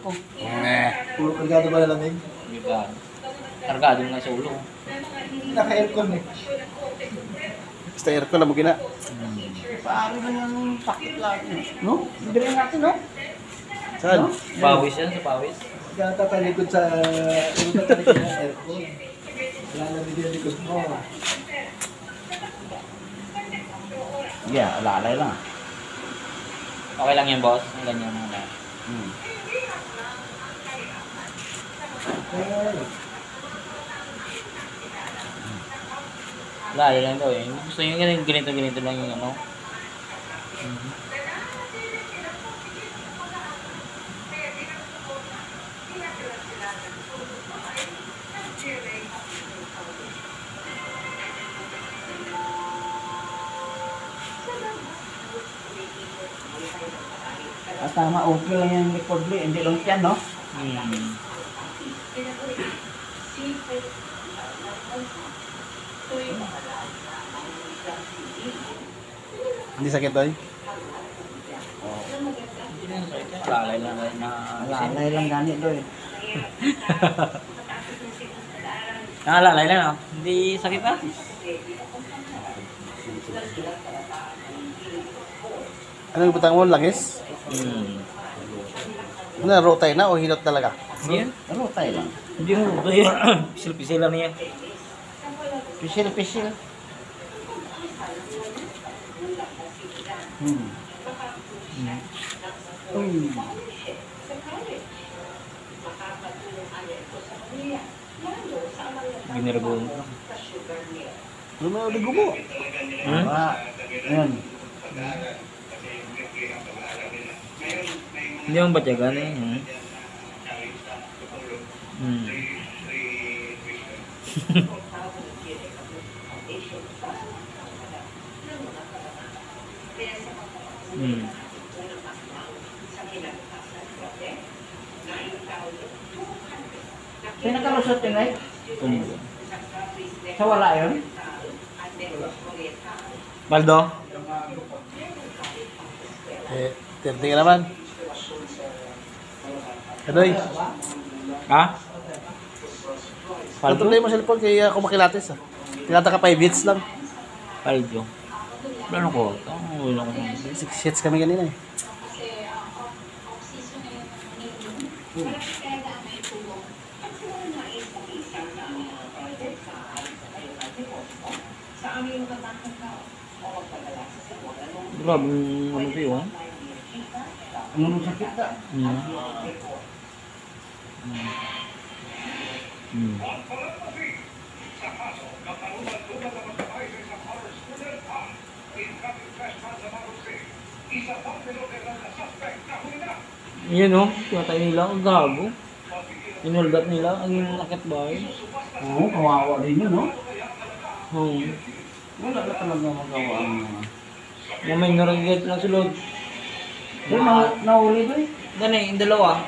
ko. Puro kargado ba nalamig? Diba? Kargado nga sa ulo. Naka-aircon eh. Basta aircon na mo gina. Paano ba yung pakit lang? No? Hindi rin natin, no? Saan? No? Pawis yan sa pawis. Kaya tatalikod sa... Yung tatalikod ng aircon. Wala na yung likod mo. Yeah, alalay lang. Okay lang yan, boss. Ang ganyan mo na. Lalo lang daw eh. Gusto nyo ganito lang yung ano. At tama, okay lang yung record li. Hindi lang yan, no? Hindi sakit doy? Lalay lang na. Alalay lang gani doy. Nakalalay lang ah. Hindi sakit ah. Anong butang mo? Langis? Ano, rotay na o hinot talaga? Hindi. Ano tayo lang? Hindi mo. Pisil-pisil lang niya. Pisil-pisil. Ginirabon ko. Ano mo ulit gumo? Ayan. Hindi mo batyagan eh. Sino nakalusot yun ay? Tumbo. Sa wala yun? Baldo? Eh, tirting ka naman. Adoy, Ha? Paldo? patuloy mo cellphone kaya ako makilatis ah. Tinata ka 5 hits lang. Paldo. Wala ko. Wala ko. 6 hits kami kanina eh. Grabe ano pa yun? Ano nung sakit ka? Yan o. Tinatay nila. Ang gago. Inuldat nila. Ang nakit bahay. Oo, kawawa din yun, no? Wala na talaga magawa ang mga... May naragit na sulod. Nahuli ba eh? Gani, yung dalawa.